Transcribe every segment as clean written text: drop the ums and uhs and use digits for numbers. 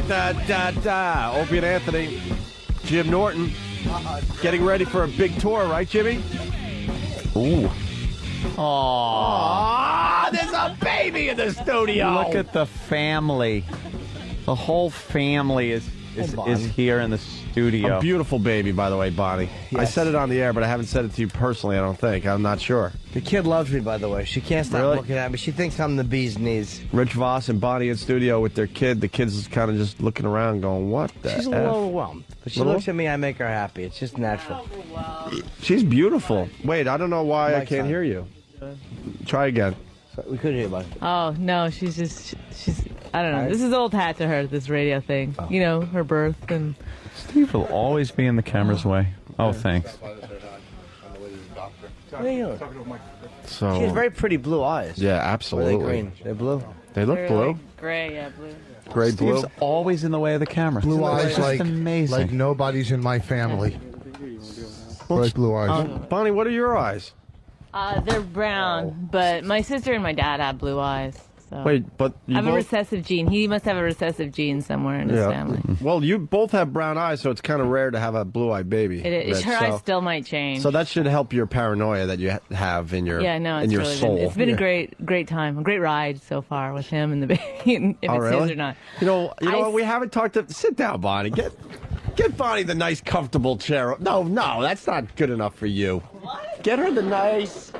Da-da-da-da. Opie and Anthony. Jim Norton. Getting ready for a big tour, right, Jimmy? Ooh. Aww, there's a baby in the studio. Look at the family. The whole family is here in the studio. A beautiful baby, by the way, Bonnie. Yes. I said it on the air, but I haven't said it to you personally, I don't think. I'm not sure. The kid loves me, by the way. She can't stop looking at me. She thinks I'm the bee's knees. Rich Voss and Bonnie in studio with their kid. The kid's kind of just looking around going, what the She's a little overwhelmed. But she looks at me, I make her happy. It's just natural. She's beautiful. Wait, I don't know why I can't hear you. Try again. We couldn't hear you, buddy. Oh, no, she's I don't know. This is old hat to her, this radio thing. You know, her birth and... Steve will always be in the camera's way. Oh, thanks. So, she has very pretty blue eyes. Yeah, absolutely. Are they green? They're blue? They look blue. Like gray, yeah, blue. Gray blue. Steve's always in the way of the camera. Blue eyes like amazing. Like nobody's in my family. Bright blue eyes. Bonnie, what are your eyes? They're brown, but my sister and my dad have blue eyes. So. Wait, but you I have a recessive gene. He must have a recessive gene somewhere in his family. Well, you both have brown eyes, so it's kind of rare to have a blue-eyed baby. Her eyes still might change. So that should help your paranoia that you have in your in your soul. It's been a great time, a great ride so far with him and the baby. If it's his or not. You know what? We haven't talked to. Sit down, Bonnie. Get Bonnie the nice, comfortable chair. No, that's not good enough for you. What? Get her the nice.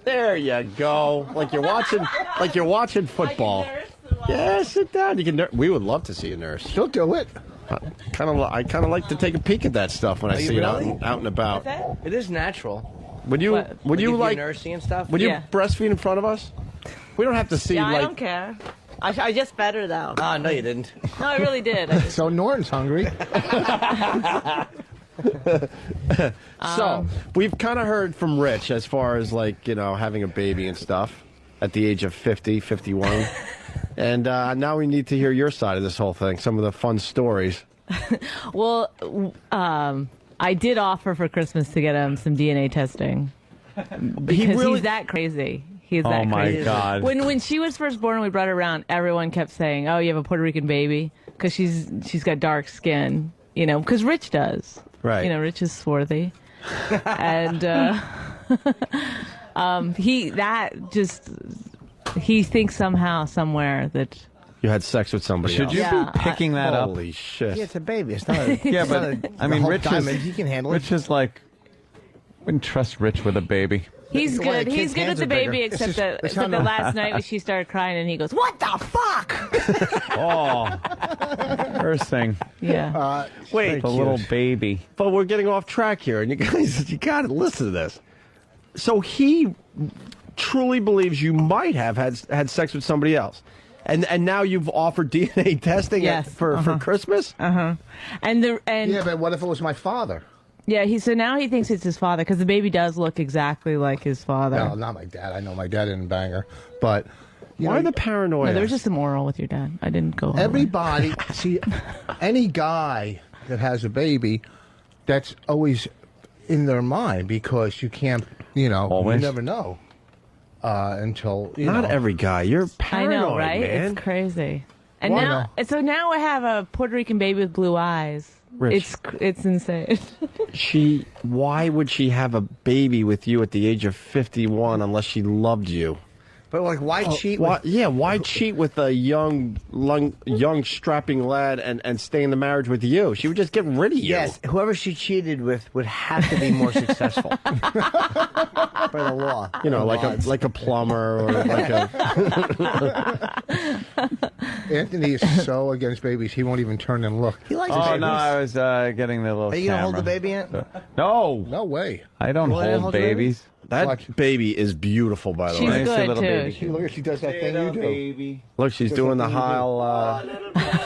There you go. Like you're watching football. Yeah, sit down. You can. We would love to see a nurse. She'll do it. I kind of like to take a peek at that stuff when I see it out and about. It is natural. Would you like nursing and stuff? Would you breastfeed in front of us? We don't have to see. Yeah, I don't care. I just fed her though. Ah, no, you didn't. No, I really did. So Norton's hungry. So we've kind of heard from Rich as far as having a baby and stuff at the age of 50, 51. And now we need to hear your side of this whole thing, some of the fun stories. Well, I did offer for Christmas to get him some DNA testing because he's that crazy. He's that crazy. Oh my God! When she was first born, we brought her around. Everyone kept saying, "Oh, you have a Puerto Rican baby," because she's got dark skin. You know, because Rich does. Right. You know, Rich is swarthy, and he thinks somehow, somewhere that you had sex with somebody Should else. you be picking that up? Holy shit! Yeah, it's a baby. It's not. I mean, Rich he can handle it. Rich is like, wouldn't trust Rich with a baby. He's good. He's good with the baby, except that last night when she started crying, and he goes, "What the fuck?" Oh, first thing. Yeah. Wait, the little baby. But we're getting off track here, and you got to listen to this. So he truly believes you might have had sex with somebody else, and now you've offered DNA testing for Christmas. And yeah, but what if it was my father? Yeah, so now he thinks it's his father because the baby does look exactly like his father. No, not my dad. I know my dad didn't bang her, but why the paranoia? No, there was just some oral with your dad. I didn't go. Everybody, see, any guy that has a baby, that's always in their mind because you can't, you never know until Not every guy. You're paranoid, I know, right? man. It's crazy. And now I have a Puerto Rican baby with blue eyes. Rich. It's insane. Why would she have a baby with you at the age of 51 unless she loved you? But why cheat? Why cheat with a young strapping lad and stay in the marriage with you? She would just get rid of you. Yes, whoever she cheated with would have to be more successful by the law. You know, like a plumber or like a. Anthony is so against babies, he won't even turn and look. He likes Oh babies. no, I was getting the little. Are you gonna hold the camera. baby yet? No, No way. I don't hold babies. That baby is beautiful, by the She's way. good, little too. baby. Look, she does that thing you do. Baby. Look, she's doing the howl.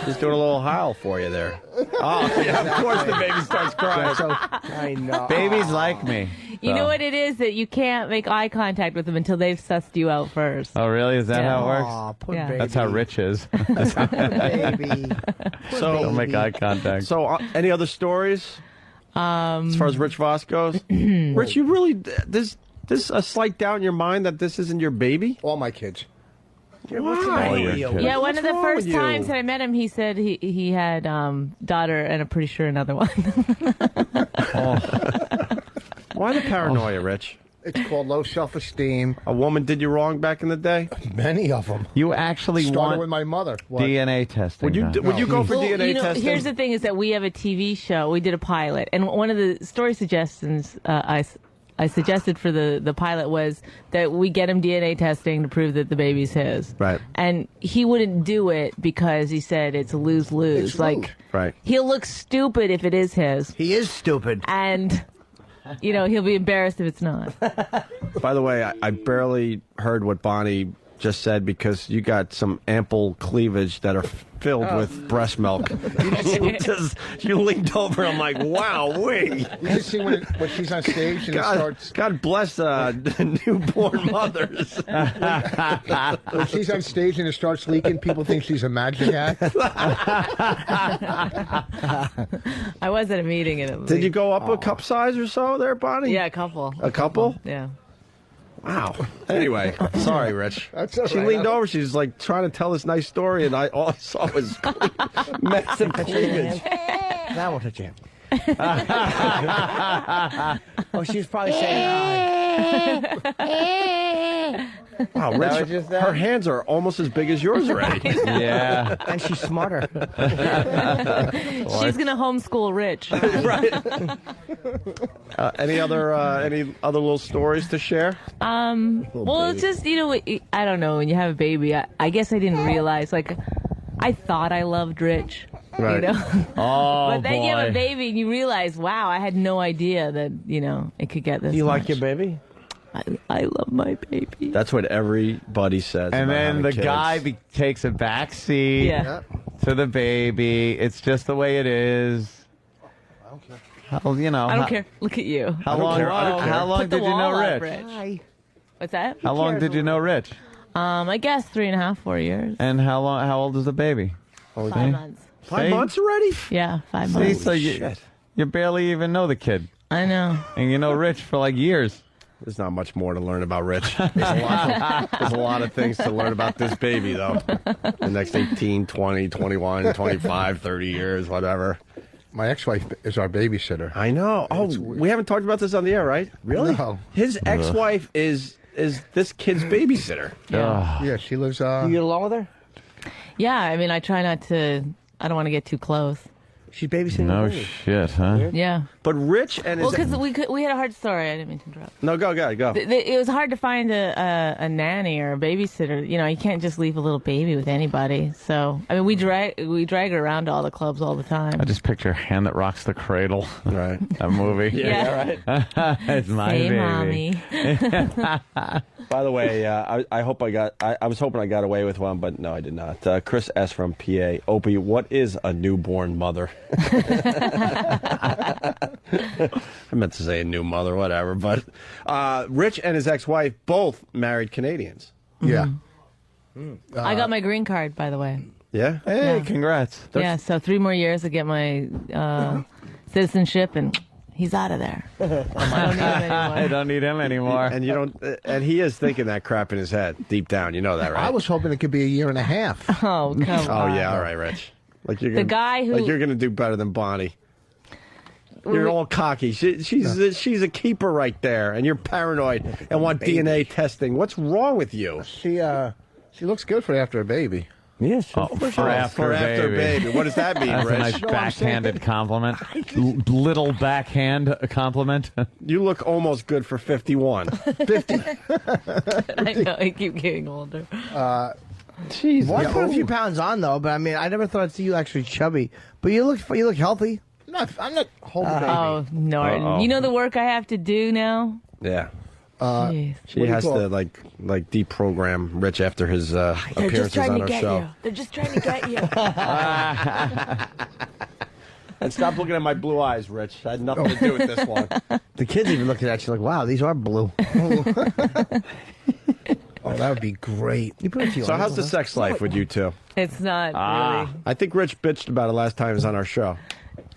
She's doing a little howl for you there. Oh, yeah, of course the baby starts crying. I know. Babies like me. You know what it is? That you can't make eye contact with them until they've sussed you out first. Oh, really? Is that how it works? Aw, poor Yeah. baby. That's how Rich is. baby. So, Don't make eye contact. So, any other stories? As far as Rich Voss goes? Rich, you really... There's a slight doubt in your mind that this isn't your baby? All my kids. What's the Why? matter Oh, with you're you? kidding. Yeah, one What's of the wrong first with you? times that I met him, he said he had daughter and I'm pretty sure another one. Why the paranoia, Rich? It's called low self-esteem. A woman did you wrong back in the day? Many of them. You actually Started want with my mother. What? DNA testing. Would you huh? would you go for Well, DNA testing? here's the thing: is that we have a TV show. We did a pilot, and one of the story suggestions I suggested for the pilot was that we get him DNA testing to prove that the baby's his. Right. And he wouldn't do it because he said it's a lose-lose. It's Like, lose. Right. he'll look stupid if it is his, He is stupid. and he'll be embarrassed if it's not. By the way, I barely heard what Bonnie just said because you got some ample cleavage that are filled with breast milk. You leaned over. I'm like, wow, You can see when she's on stage and it starts. God bless newborn mothers. When she's on stage and it starts leaking, people think she's a magic act. I was at a meeting and it Did you go up a cup size or so there, Bonnie? Yeah, a couple. A couple? Yeah. Wow. Anyway, sorry, Rich. That's all She right. leaned over. She's like trying to tell this nice story, and all I saw was massive cleavage. That was a chance. Oh, she's probably saying, Wow, was Rich, just that? her hands are almost as big as yours already. Yeah. and she's smarter. She's gonna homeschool Rich. Right. Any other little stories to share? Well, it's just I don't know. When you have a baby, I guess I didn't realize. Like, I thought I loved Rich. Right. Oh, But then you have a boy. baby and you realize, wow, I had no idea that it could get this. Do you like much. your baby? I love my baby. That's what everybody says. And about then having the kids. guy takes a back seat Yeah. to the baby. It's just the way it is. I don't care. How, I don't care. Look at you. How I don't long? care. I don't care. How long Put the did you know wall up, Rich? Rich. What's that? How long did you know Rich? I guess 3.5, 4 years. And how long? How old is the baby? 5 months. 5 months already? Yeah, 5 See, months. so you barely even know the kid, I know. and you know Rich for like years. There's not much more to learn about Rich. There's a lot of things to learn about this baby, though. The next 18, 20, 21, 25, 30 years, whatever. My ex-wife is our babysitter. I know. Oh, we haven't talked about this on the air, right? Really? No. His ex-wife is this kid's babysitter. Ugh. Yeah, she lives. You get along with her? Yeah, I mean, I try not to. I don't want to get too close. She's babysitting No the baby. shit, huh? Yeah. But Rich and his... Well, because we had a hard story. I didn't mean to interrupt. No, go. It was hard to find a nanny or a babysitter. You can't just leave a little baby with anybody. So, I mean, we drag her around to all the clubs all the time. I just picture Hand That Rocks the Cradle. Right. That movie. Yeah. right. It's my Hey, baby. mommy. By the way, I hope I was hoping I got away with one, but no, I did not. Chris S. from PA. Opie, what is a newborn mother? I meant to say a new mother, whatever. But Rich and his ex-wife both married Canadians. Yeah. I got my green card, by the way. Yeah? Hey, Yeah. congrats. Yeah, so 3 more years to get my citizenship, and he's out of there. I don't need him I anymore. don't need him anymore. And you don't, and he is thinking that crap in his head, deep down. You know that, right? I was hoping it could be a year and a half. Oh, come Oh on. yeah, all right, Rich. Like you're The gonna, guy who- like you're gonna do better than Bonnie. You're all cocky. She's a keeper right there, and you're paranoid and want DNA testing. What's wrong with you? She looks good for after a baby. Yes. For after For after baby. baby. What does that mean, That's a Rich? nice backhanded compliment. Little backhand compliment. You look almost good for 51. 50. I know, I keep getting older. Jeez. Well, I put a few pounds on though, but I mean, I never thought I'd see you actually chubby. But you look healthy. I'm not holding baby. Oh, Norton. Uh-oh. You know the work I have to do now? Yeah. Jeez. She What do you has call to it? like deprogram Rich after his They're just appearances trying on to our get show. you. They're just trying to get you. And stop looking at my blue eyes, Rich. I had nothing to do with this one. The kids even looking at you like, "Wow, these are blue." Oh, that would be great. You put a few So on. how's the sex life with you two? It's not really. I think Rich bitched about it last time he was on our show.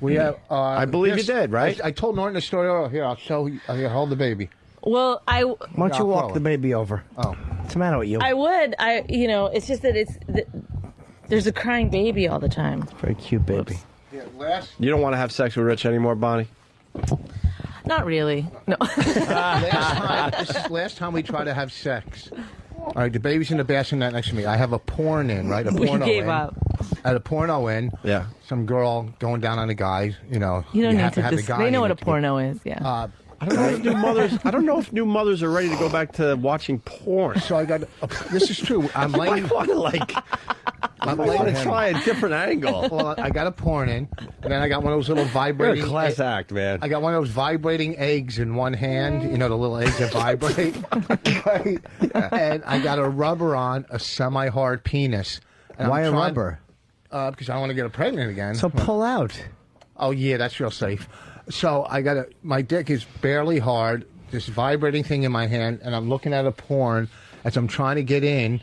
We have. I believe you yes, did, right? I told Norton the story. Oh, here, I'll show you. Here, hold the baby. Well, Why don't you walk the baby over? Oh. What's the matter with you? I would. It's just that there's a crying baby all the time. Very cute baby. Yeah, You don't want to have sex with Rich anymore, Bonnie? Not really. No. last time we tried to have sex. All right, the baby's in the bassinet next to me. I have a porn in, right? A porno gave in. up. I had a porno in. Yeah. Some girl going down on a guy. You know. You don't need have to. have the guy They know in what a it to porno is. Yeah. I don't know if new mothers are ready to go back to watching porn. So I got. This is true. I'm laying. I want to try a different angle. Well, I got a porn in, and then I got one of those little You're vibrating. a class act, man. I got one of those vibrating eggs in one hand. You know, the little eggs that vibrate. Right? And I got a rubber on a semi-hard penis. And Why I'm a trying- rubber? Because I don't want to get her pregnant again. So pull out. Oh yeah, that's real safe. So I got my dick is barely hard, this vibrating thing in my hand, and I'm looking at a porn as I'm trying to get in,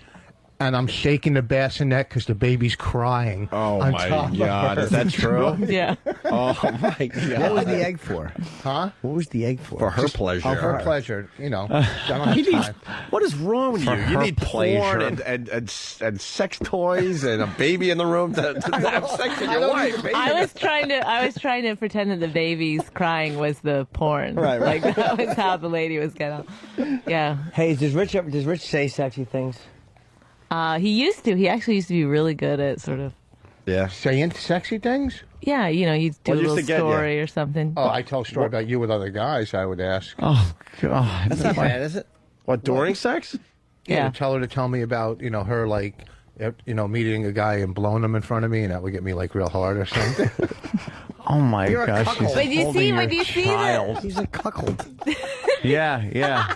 and I'm shaking the bassinet because the baby's crying. Oh on my top of God, her. is that true? Yeah. Oh my God. What was the egg for? Huh? What was the egg for? For her pleasure. Oh, for pleasure, you know. I don't have time. What is wrong with For you? You her need pleasure. porn and sex toys and a baby in the room to have sex with your wife. I was trying to pretend that the baby's crying was the porn. Right. Like that was how the lady was gonna. Yeah. Hey, does Rich say sexy things? He used to. He actually used to be really good at sort of. Yeah. Saying sexy things? Yeah, he'd do What a used little to get you? story or something. Oh, I tell a story about you with other guys, I would ask. Oh, God. That's not bad, is it? What, during sex? Yeah. Tell her to tell me about, her, like, meeting a guy and blowing him in front of me, and that would get me, like, real hard or something. Oh, my You're a gosh. cuckold. She's But do you holding see- your but do you see that- child. He's a cuckold. Yeah.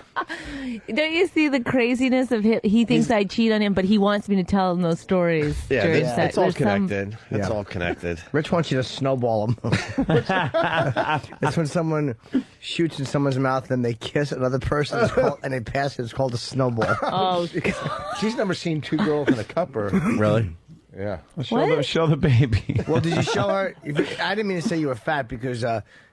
Don't you see the craziness of him? He thinks I cheat on him, but he wants me to tell him those stories. Yeah, during it's, sex. it's all There's some- connected. It's all connected. Rich wants you to snowball him. That's when someone shoots in someone's mouth and they kiss another person and they pass it. It's called a snowball. Oh, She's never seen two girls in a cupper. Really? Yeah. Show the baby. Well, did you show her? I didn't mean to say you were fat because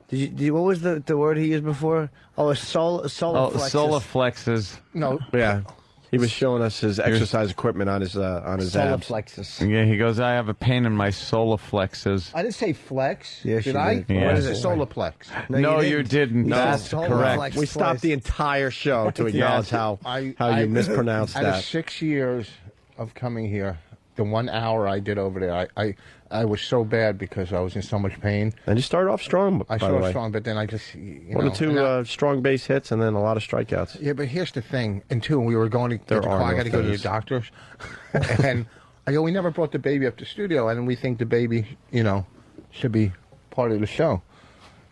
did you? What was the word he used before? Oh, a solar plexus. Solar flexes. No. Yeah. He was showing us his exercise equipment on his solar abs. plexus. Yeah, he goes, I have a pain in my solar flexes. I didn't say flex. Yes, did you I? did. Yeah. What is it? Solar plex. No, you didn't. You That's said solar correct. flex We stopped twice. the entire show to acknowledge how you mispronounced Out of that. 6 years of coming here, the 1 hour I did over there, I was so bad because I was in so much pain. And you started off strong, I by the started way. strong, but then I just, One or two strong base hits and then a lot of strikeouts. Yeah, but here's the thing. And two, we were going to get There the are car. I no got to go to the fitters. doctor's. And I go, we never brought the baby up to the studio, and we think the baby, should be part of the show.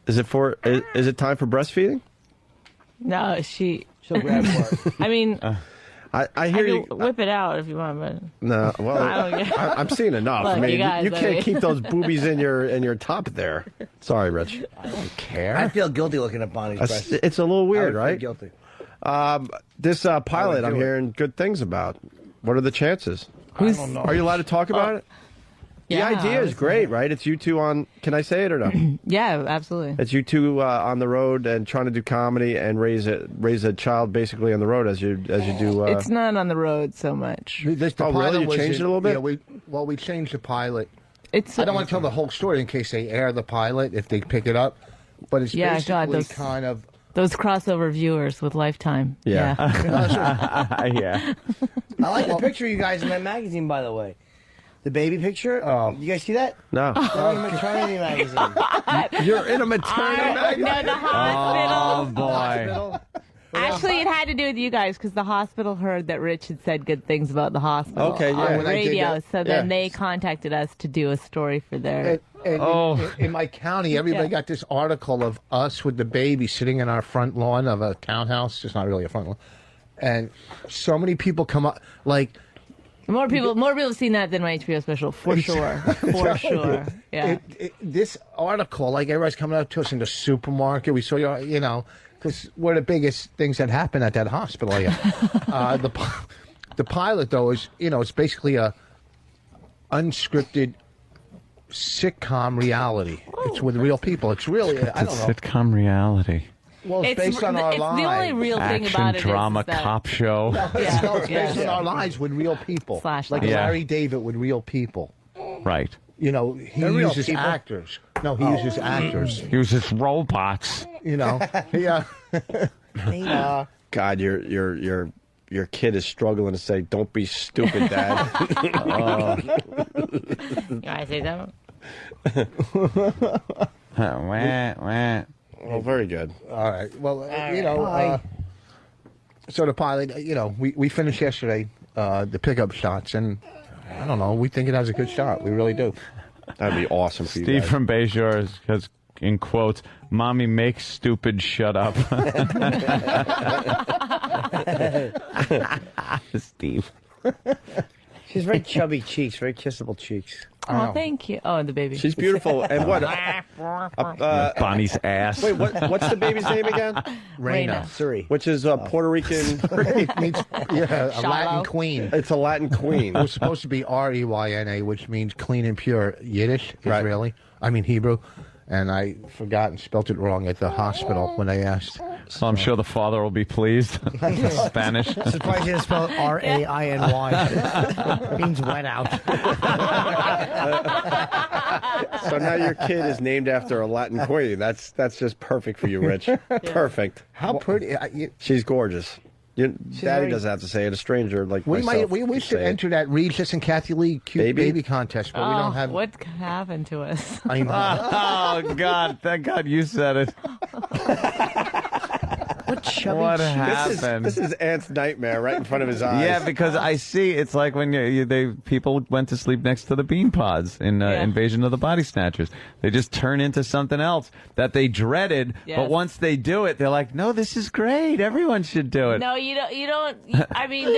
Is it time for breastfeeding? no, she. She'll grab for it. I mean, I hear I you. can whip it out if you want, but No, well, I don't get- I'm seeing enough. Look, I mean, you guys, you I can't mean- keep those boobies in your top there. Sorry, Rich. I feel guilty looking at Bonnie's breasts. It's a little I weird, would feel right? Guilty. This pilot, I'm do it. hearing good things about. What are the chances? I don't know. Are you allowed to talk about it? yeah, The idea is great, right? It's you two on. Can I say it or no? Yeah, absolutely. It's you two on the road and trying to do comedy and raise a child basically on the road as you do. It's not on the road so much. The Oh, really? pilot You was changed it a little bit? Yeah, we changed the pilot. It's I don't want to tell the whole story in case they air the pilot, if they pick it up. But it's Yeah, basically God, those- kind of... those crossover viewers with Lifetime. Yeah. Yeah. I like the picture of you guys in that magazine, by the way. The baby picture. Oh. You guys see that? No, They're in a maternity magazine. you're in a maternity magazine. No, the hospital. Oh, boy. Actually, it had to do with you guys because the hospital heard that Rich had said good things about the hospital Okay, yeah. on When the I did radio. that, So then yeah. they contacted us to do a story for their. In my county, everybody Yeah. got this article of us with the baby sitting in our front lawn of a townhouse. It's not really a front lawn. And so many people come up, like... More people have seen that than my HBO special, for sure. For sure. Yeah. This article, like everybody's coming up to us in the supermarket. We saw you, because we're the biggest things that happen at that hospital. The pilot, though, is it's basically a unscripted sitcom reality. It's with real people. It's really I don't know. Sitcom reality. Well, it's based on our lives. The only real thing Action, about it drama, is that, cop show. No, it's based on our lives with real people. Slash like lives. Larry David with real people. Right. You know, he They're real uses people. actors. No, he uses actors. He was just robots. You know, yeah. God, your kid is struggling to say, "Don't be stupid, Dad." You want to say that? Wah, wah. Well, very good. All right. Well, you know, so the pilot, you know, we finished yesterday the pickup shots, and I don't know, we think it has a good shot. We really do. That'd be awesome for you Steve guys. from Bayshore has, in quotes, "Mommy, make stupid shut up." Steve. She's very chubby cheeks, very kissable cheeks. Oh, thank you. Oh, the baby. She's beautiful. And what? Bonnie's ass. Wait, what's the baby's name again? Reina. Suri. Which is Puerto Rican. It means, yeah, a Shiloh. Latin queen. It's a Latin queen. It was supposed to be Reyna, which means clean and pure Yiddish, Right. Israeli. I mean Hebrew. And I forgot and spelt it wrong at the hospital when they asked. So I'm sure the father will be pleased. Spanish. Surprised you didn't spell it R-A-I-N-Y. Means wet out. So now your kid is named after a Latin queen. That's just perfect for you, Rich. Perfect. How pretty. She's gorgeous. Daddy very- doesn't have to say it. A stranger like We myself we could should say it. enter that Regis and Kathy Lee cute baby contest, but we don't have. What happened to us? I know. Oh, God. Thank God you said it. What chubby What cheeks. happened? This is Ant's nightmare right in front of his eyes. Yeah, because I see it's like when people went to sleep next to the bean pods in Invasion of the Body Snatchers. They just turn into something else that they dreaded, but Yes. once they do it, they're like, "No, this is great. Everyone should do it." No, you don't. I mean,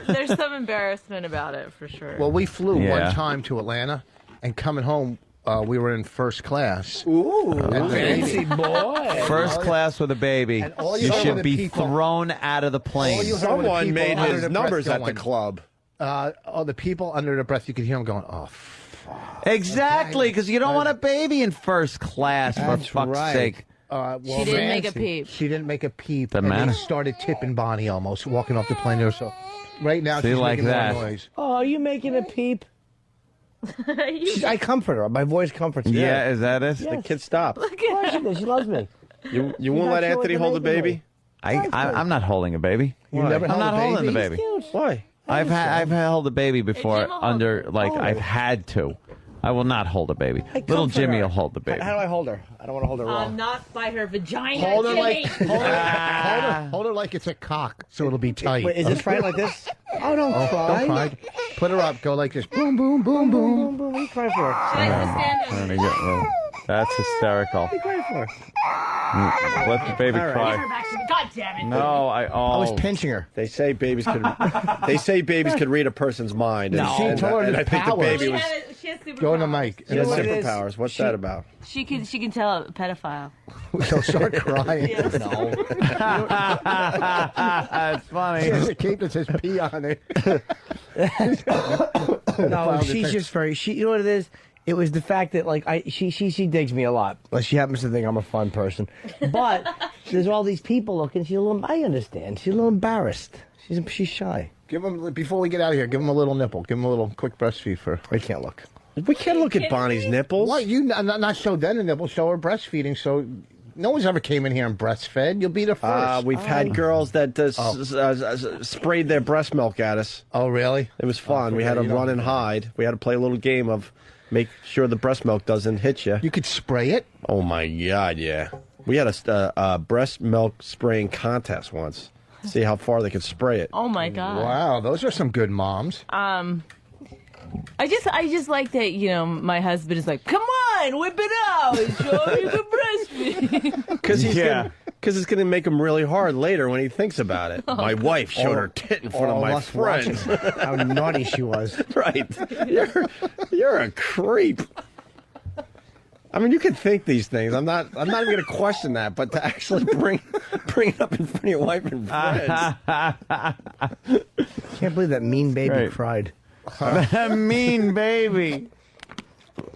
there's some embarrassment about it for sure. Well, we flew Yeah. one time to Atlanta, and coming home, we were in first class. Ooh, And the fancy baby- boy. First class with a baby, And all you you heard should were be the people- thrown out of the plane. All you heard were the Someone people made under his the breath numbers at the going, club. the people under the breath, you could hear them going, "Oh, Exactly, because you don't want a baby in first class, for That's fuck's right. sake. well, she didn't make a fancy. peep. She didn't make a peep. Doesn't and matter. they started tipping Bonnie almost, walking off the plane there. So right now See, she's like making that. more noise. Oh, are you making a peep? I comfort her. My voice comforts her. Yeah, is that it? The kid stopped. Of course she does. She loves me. You won't not let sure what Anthony the hold the baby baby? I'm not holding a baby. You never I'm held not a holding the baby? baby. Why? I've held a baby before Jim will hold under her. like I've had to. I will not hold a baby. Little comfort Jimmy her. will hold the baby. How do I hold her? I don't want to hold her wrong. Not by her vagina. Hold her Jimmy. like hold her like it's a cock, so it'll be tight. Wait, is this right like this? Oh, don't cry. Don't cry. Put her up. Go like this. Boom, boom, boom, boom. Boom, boom. What are you crying for? She likes to stand up. Let me get one. That's hysterical. What are you crying for? Let the baby All right. cry. God damn it. No, I was pinching her. They say babies could. They say babies could read a person's mind. No. She and, told her and the I think the powers. baby She was. has superpowers. Go on the mic. She has what it is? superpowers. What's that about? She can tell a pedophile. She'll start crying. No. That's funny. She has a cape that says pee on it. No, she's just very. You know what it is? It was the fact that like she digs me a lot. Like she happens to think I'm a fun person, but there's all these people looking. She's a little. I understand. She's a little embarrassed. She's shy. Give him before we get out of here. Give him a little nipple. Give him a little quick breastfeed for. I can't look. We can't look at Bonnie's nipples. What you not show them the nipple? Show her breastfeeding. So no one's ever came in here and breastfed. You'll be the first. We've had girls that sprayed their breast milk at us. Oh really? It was fun. We had to you don't run and do that. hide. We had to play a little game of make sure the breast milk doesn't hit you. You could spray it. Oh my God, yeah. We had a breast milk spraying contest once. See how far they could spray it. Oh my god. Wow, those are some good moms. I just like that, my husband is like, come on, whip it out and show me you can breastfeed. Because it's going to make him really hard later when he thinks about it. My wife showed her tit in front of All my of us watching friends. how naughty she was. Right. You're a creep. I mean, you can think these things. I'm not even going to question that, but to actually bring it up in front of your wife and friends. Can't believe that mean baby Right. cried. That mean baby.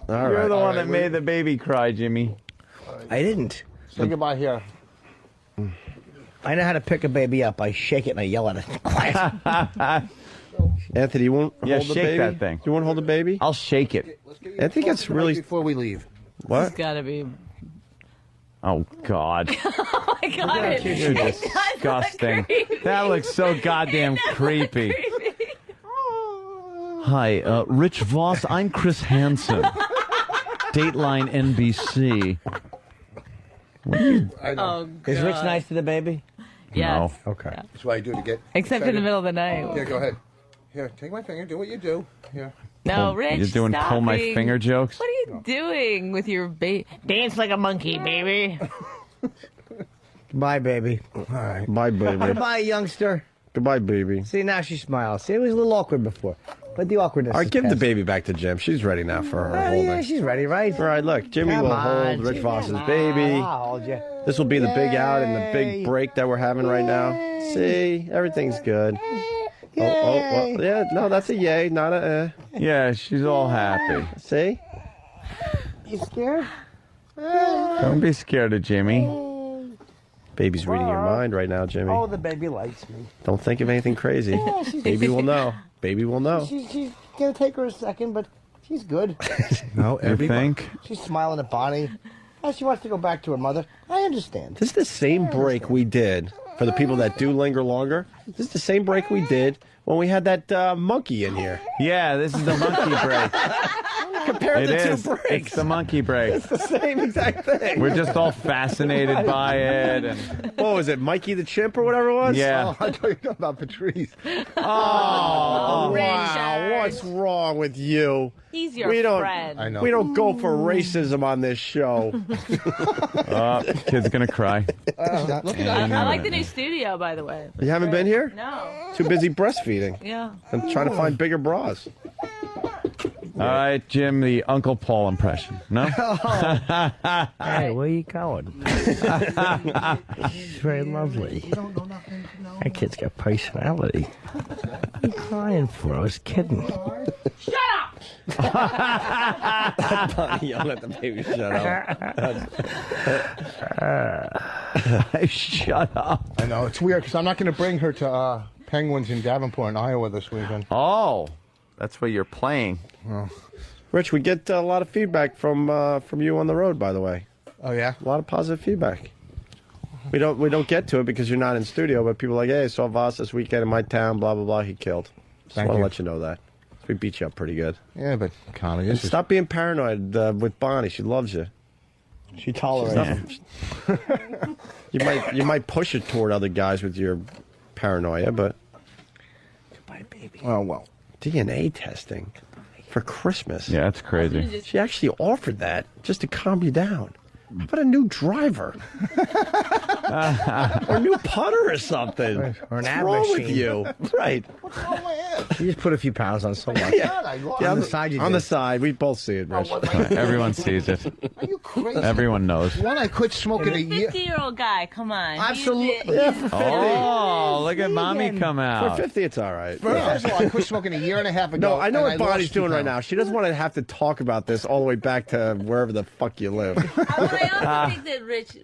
All You're right. the one right, that made the baby cry, Jimmy. I didn't. Say goodbye here. I know how to pick a baby up. I shake it and I yell at it. Quiet. Anthony, you won't Yeah, hold the shake baby? that thing. You want to hold the baby? I'll shake it. Anthony gets really... Before we leave. What? It's gotta be. Oh, God. Oh my God! You're disgusting. That looks so goddamn creepy. Hi, Rich Voss. I'm Chris Hansen. Dateline NBC. I know. Oh, Is Rich God. nice to the baby? Yes. No. Okay. Yeah. That's what I do to get. Except in the middle of the night. Yeah, go ahead. Here, take my finger. Do what you do. Here. No, Rich. You're doing stop pull my being- finger jokes? What are you doing with your baby? Dance like a monkey, baby. Goodbye, baby. All right. Bye, baby. Goodbye, youngster. Goodbye, baby. See, now she smiles. See, it was a little awkward before. But the awkwardness All right, is give the past. baby back to Jim. She's ready now for her Oh, holding. yeah, she's ready, right? All right, look. Jimmy Come will on, hold Rich Jimmy, Voss's come on, baby. I'll hold you. This will be the big out and the Yay. big break that we're having right now. See? Everything's good. Oh, well, yeah, no, that's a yay, not a Yeah, she's all happy. See? You scared? Don't be scared of Jimmy. Baby's reading your mind right now, Jimmy. Oh, the baby likes me. Don't think of anything crazy. Baby will know. Baby will know. She's gonna take her a second, but she's good. No, You think? She's smiling at Bonnie. Oh, she wants to go back to her mother. I understand. This is the same break we did for the people that do linger longer. This is the same break we did when we had that monkey in here. Yeah, this is the monkey break. Compare It the is. two breaks. It's the monkey break. It's the same exact thing. We're just all fascinated by it. And What was it, Mikey the Chimp or whatever it was? yeah. I thought you were talking about Patrice. Oh, wow. Richard. What's wrong with you? He's your We don't- friend. I know. We don't go for racism on this show. Kid's gonna cry. Look at I like the new studio, by the way. You haven't been here? No. Too busy breastfeeding. Yeah. I'm trying to find bigger bras. All right, Jim, the Uncle Paul impression. No? Hey, where you going? She's very lovely. That kid's got personality. What are you crying for? I was kidding. Yell at the baby, shut up. Shut up. I know. It's weird because I'm not going to bring her to Penguins in Davenport, Iowa this weekend. Oh, that's what you're playing. Rich, we get a lot of feedback from you on the road, by the way. Oh, yeah? A lot of positive feedback. We don't get to it because you're not in studio, but people are like, hey, I saw Voss this weekend in my town, blah, blah, blah. He killed. Just Thank want to you. let you know that. We beat you up pretty good. Yeah, but Connie, this is... Stop being paranoid with Bonnie. She loves you. She tolerates it. You might push it toward other guys with your paranoia, but Goodbye, baby. Oh, well. DNA testing for Christmas. Yeah, that's crazy. She actually offered that just to calm you down. How about a new driver? Or a new putter or something? Or an What's ab wrong with machine. you? Right. You just put a few pounds on so much. On the side you On the did. side. We both see it, Rich. Everyone sees it. Are you crazy? Everyone knows. One, I quit smoking a He's a year. 50-year-old guy. Come on. Absolutely. Yeah, for 50. Oh, look at mommy come For out. 50, it's all right. First of all, I quit smoking a year and a half ago. No, I know and what Bonnie's lost 2 doing right now. pounds. She doesn't want to have to talk about this all the way back to wherever the fuck you live. I also think that Rich,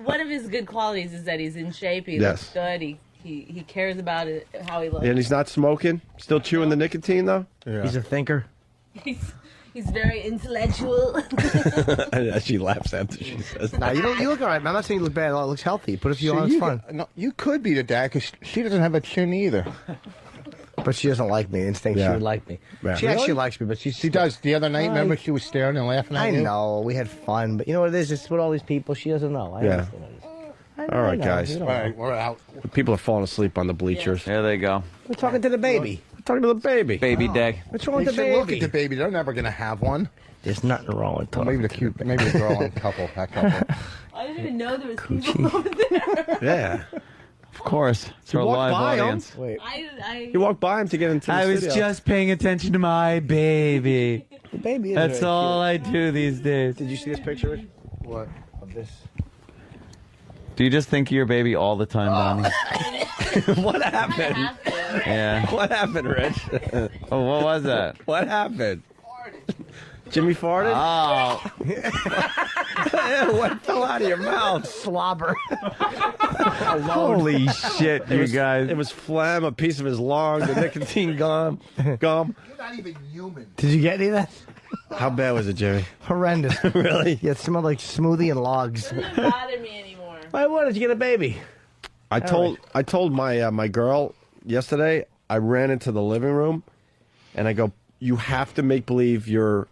one of his good qualities is that he's in shape. He Yes. looks good. He cares about it, how he looks. And he's not smoking? Still chewing the nicotine, though? He's a thinker. He's very intellectual. And she laughs after she says that. Nah, you look all right, man. I'm not saying you look bad. It looks healthy. Put a few on, it's fun. No, you could be the dad because she doesn't have a chin either. But she doesn't like me. Instinct Yeah. she would like me. Yeah. She actually likes me, but She does. The other night, remember, she was staring and laughing at I you? know. We had fun. But you know what it is? It's with all these people. She doesn't know. I Yeah. understand what it is. I All right, know. guys. You All don't know. right, we're out. People are falling asleep on the bleachers. There they go. We're talking to the baby. We're talking to the baby. Baby day. What's wrong They with the should baby? look at the baby. They're never going to have one. There's nothing wrong with talking Maybe the to cute, maybe the girl and couple, that couple. I didn't even know there was people over there. Yeah. Of course. It's You our walk live by 'em. audience. Wait, You walk by him to get into the I was studio. just paying attention to my baby. the baby is That's very all cute. I do these days. Did you see this picture, Rich? What? Of this? Do you just think of your baby all the time, Bonnie? What happened? Yeah. What happened, Rich? Oh, what was that? What happened? Jimmy farted? Oh. What fell out of your mouth? Slobber. Holy shit, you guys. It was phlegm, a piece of his lung, the nicotine gum. You're not even human. Did you get any of that? How bad was it, Jimmy? Horrendous. Really? Yeah, it smelled like smoothie and logs. It doesn't bother me anymore. Why wouldn't you get a baby? I told my my girl yesterday. I ran into the living room, and I go, "You have to make believe you're."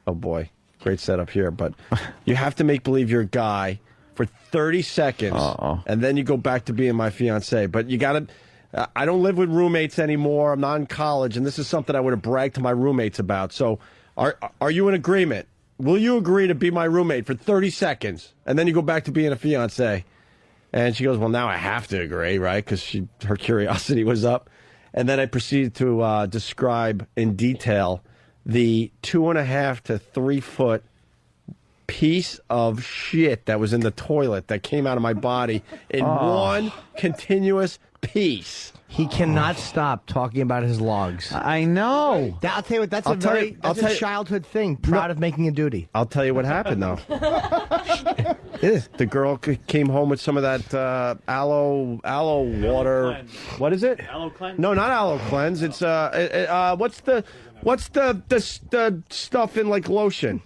Oh boy, great setup here, but you have to make believe you're a guy for 30 seconds, and then you go back to being my fiance. But you gotta. I don't live with roommates anymore. I'm not in college, and this is something I would have bragged to my roommates about. So, are you in agreement? Will you agree to be my roommate for 30 seconds, and then you go back to being a fiance? And she goes, well, now I have to agree, right? Because her curiosity was up. And then I proceeded to describe in detail the 2.5 to 3 foot piece of shit that was in the toilet that came out of my body in one continuous piece. He cannot stop talking about his logs. I know. I'll tell you what, that's a childhood thing. Proud of making a duty. I'll tell you what happened, though. It is. The girl came home with some of that aloe water. Cleanse. What is it? Aloe cleanse? No, not aloe cleanse. It's what's the stuff in like lotion?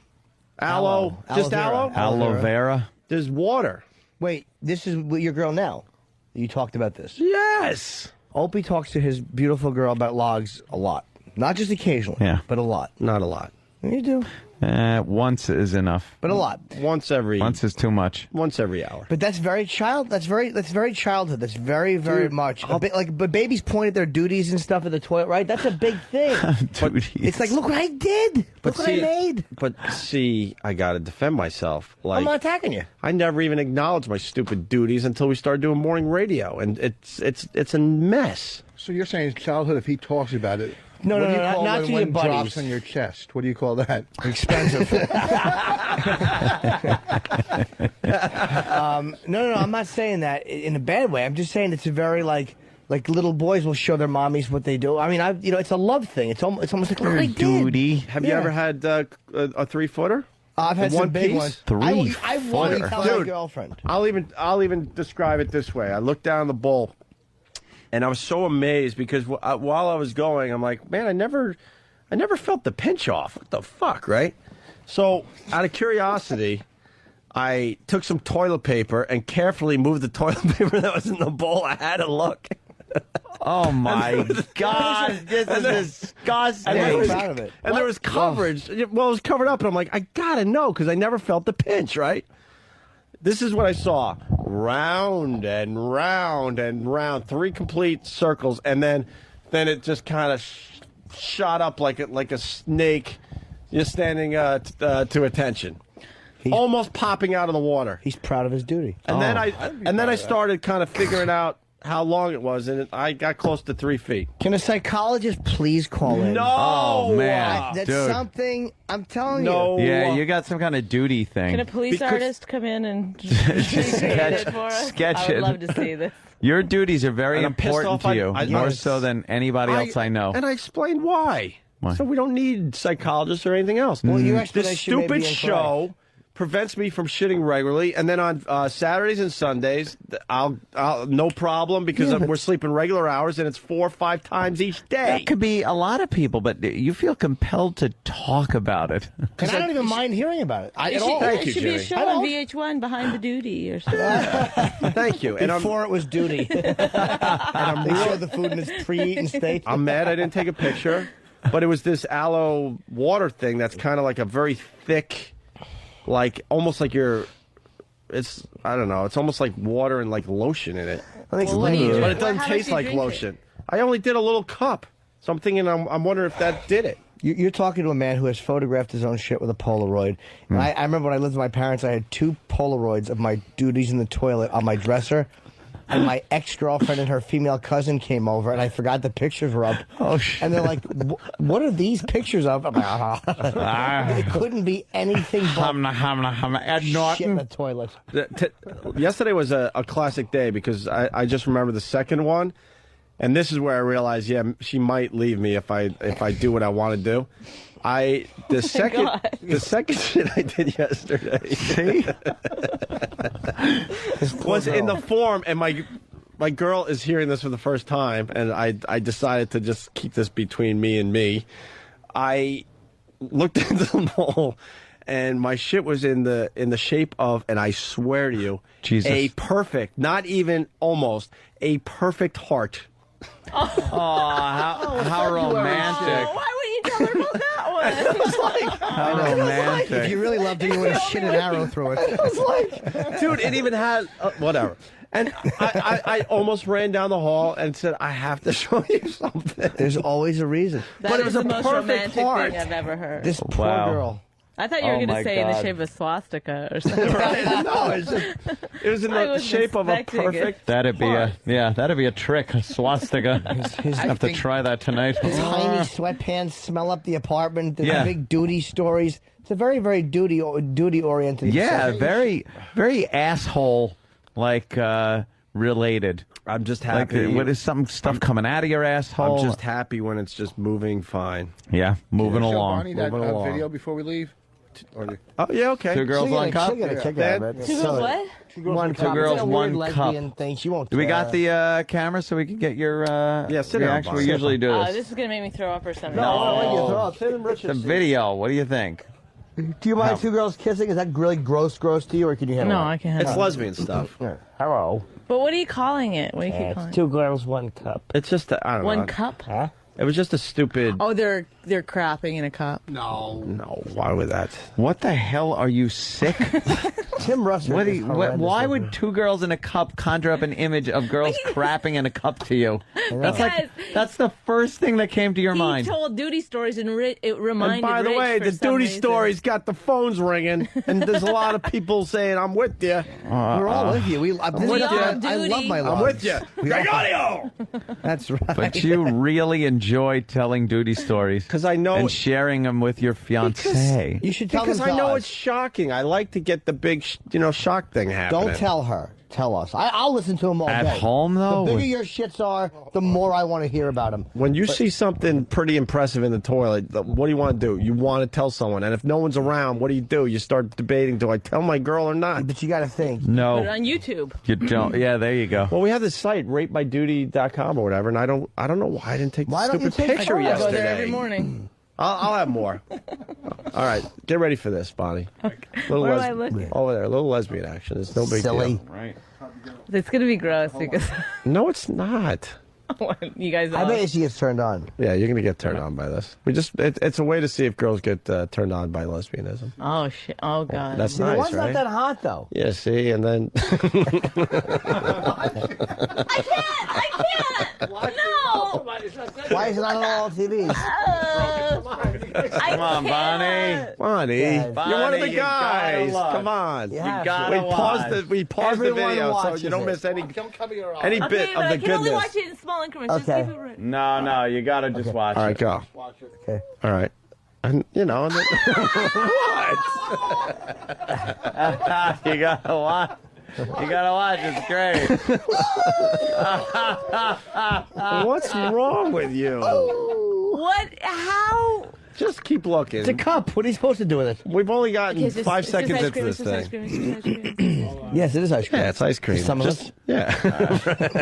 Aloe. Just aloe? Aloe vera. There's water. Wait, this is with your girl now. You talked about this. Yes. Opie talks to his beautiful girl about logs a lot. Not just occasionally, but a lot. Not a lot. You do. Once is enough. But a lot. Once is too much. Once every hour. But that's very childhood. That's very very Dude, much. But babies point at their duties and stuff in the toilet, right? That's a big thing. It's like, look what I did. Look what I made. But see, I got to defend myself. Like, I'm not attacking you. I never even acknowledged my stupid duties until we started doing morning radio, and it's a mess. So you're saying childhood, if he talks about it. No, what do you no, call not when to your one buddies. drops on your chest? What do you call that? Expensive. No, I'm not saying that in a bad way. I'm just saying it's a very like little boys will show their mommies what they do. I mean, it's a love thing. It's almost like what I did. Duty. Have you ever had a 3-footer? I've had one some big piece? ones. I want to tell my Dude, girlfriend. I'll even describe it this way. I looked down the bowl, and I was so amazed because while I was going, I'm like, man, I never felt the pinch off. What the fuck, right? So out of curiosity, I took some toilet paper and carefully moved the toilet paper that was in the bowl. I had a look. Oh my God! This is disgusting. I'm proud of it. And there was coverage. Well, it was covered up, and I'm like, I gotta know because I never felt the pinch, right? This is what I saw: round and round and round, 3 complete circles, and then it just kind of shot up like a snake, just standing to attention, almost popping out of the water. He's proud of his duty. And then I started kind of figuring out how long it was, and I got close to 3 feet. Can a psychologist please call in? No! Oh, man. That's Dude. something I'm telling No. you. Yeah, you got some kind of duty thing. Can a police Because- artist come in and sketch it for us? sketch I would it. love to see this. Your duties are very And I'm pissed important off to on- you, I- more yes. so than anybody else I know. And I explained why. So we don't need psychologists or anything else. Well, your This explanation may stupid be incorrect. show prevents me from shitting regularly, and then on Saturdays and Sundays, I'll no problem because we're sleeping regular hours, and it's 4 or 5 times each day. That could be a lot of people, but you feel compelled to talk about it. And I don't even mind hearing about it. At all. Thank you, It should be a Jimmy. show on VH1, Behind the Duty or something. Thank you. And Before it was duty. and they showed the food in its pre-eaten state. I'm mad I didn't take a picture, but it was this aloe water thing that's kind of like a very thick, like almost like it's I don't know, it's almost like water and like lotion in it. Well, what do you But drink? it doesn't How much taste do you like drink it? lotion. I only did a little cup. So I'm thinking, I'm wondering if that did it. You're talking to a man who has photographed his own shit with a Polaroid. And I remember when I lived with my parents, I had 2 Polaroids of my duties in the toilet on my dresser. And my ex-girlfriend and her female cousin came over, and I forgot the pictures were up. Oh, shit. And they're like, what are these pictures of? I'm like, it couldn't be anything but Ed shit in Norton. the toilet. Yesterday was a classic day because I just remember the second one, and this is where I realized, yeah, she might leave me if I do what I want to do. The second shit I did yesterday, See? was in the form, and my girl is hearing this for the first time, and I decided to just keep this between me and me. I looked into the bowl, and my shit was in the shape of, and I swear to you, Jesus. a perfect, not even almost, a perfect heart. Oh, how romantic. Why would you tell her about that one? How romantic. If you really loved her, you would have shit an arrow through it. It's like, dude, it even had whatever. And I almost ran down the hall and said, I have to show you something. There's always a reason. That But it is was a the most perfect romantic heart. thing I've ever heard. This poor Wow. girl. I thought you were Oh going my to say in the God. shape of a swastika or something. No, it was in I the wasn't shape of a expecting it. perfect. That'd be a trick, a swastika. I have to try that tonight. Tiny sweatpants smell up the apartment. The Yeah. big duty stories. It's a very, very duty oriented. Yeah, very asshole related. I'm just Like, happy. what is some stuff coming out of your asshole? I'm just happy when it's just moving fine. yeah, moving Show along. Bonnie that Moving along. video before we leave. Oh yeah, okay. Two girls, one cup. She'll get a kick out of it. Two girls what? One cup. girls, It's a one weird cup. lesbian thing. She won't. Do we got care. the camera so we can get your sit down, reaction? We Bonnie. usually do Oh, this. this is going to make me throw up or something. The video. What do you think? Do you mind two girls kissing? Is that really gross to you, or can you handle No, it? I can't. It's lesbian stuff. Yeah. Hello. But what are you calling it? What do you keep It's calling it? two girls, one cup. It's just I don't know. One cup? Huh? It was just a stupid. Oh, they're crapping in a cup. No. No, why would that? What the hell are you sick? Tim Russell. Why would two girls in a cup conjure up an image of girls crapping in a cup to you? That's the first thing that came to your He mind. told duty stories and it reminded And by the Rich way, for the some duty reason. story's got the phones ringing, and there's a lot of people saying, "I'm with you. We're all with you. We I all love my love. I'm with you. Gregorio." That's right. But you really enjoy telling duty stories 'Cause I know- and sharing them with your fiance. You should tell Because them I to know us. it's shocking. I like to get the big, shock thing happening. Don't tell her. Tell us. I'll listen to them all At day. home, though? The bigger your shits are, the more I want to hear about them. When you see something pretty impressive in the toilet, what do you want to do? You want to tell someone. And if no one's around, what do? You start debating, do I tell my girl or not? But you got to think. Put it No, on YouTube. you don't. Yeah, there you go. Well, we have this site, ratemyduty.com or whatever, and I don't know why I didn't take Why the don't you stupid take picture photos? I go yesterday. there every morning. I'll have more. All right, get ready for this, Bonnie. Little Where do I look? Over there, a little lesbian action. It's no big Silly. deal. Right. It's going to be gross because No, it's not. you guys I all... bet she gets turned on. Yeah, you're gonna get turned on by this. It's a way to see if girls get turned on by lesbianism. Oh, shit. Oh, God. That's See, the nice, one's right? not that hot, though. Yeah, see, and then I can't! No! Why is it not on all TVs? Come on, Bonnie. Bonnie, Yeah. you're one of Bonnie, the you gotta guys. look. Come on. You have gotta to. watch. We paused the Everyone video so watches you don't it. miss any Don't cover your eyes. bit Okay, of but the I can only goodness. watch it in small increments. Okay. Just keep it right. No, you gotta just watch All right, it. go. Okay. All right. And and then, what? You gotta watch. You gotta watch. It's great. What's wrong with you? What? How? Just keep looking. It's a cup. What are you supposed to do with it? We've only gotten It's just- 5 it's just seconds ice into cream, this it's just ice thing. cream, it's just ice cream. Yes, it is ice cream. Yeah, it's ice cream. Some of Just, us. yeah.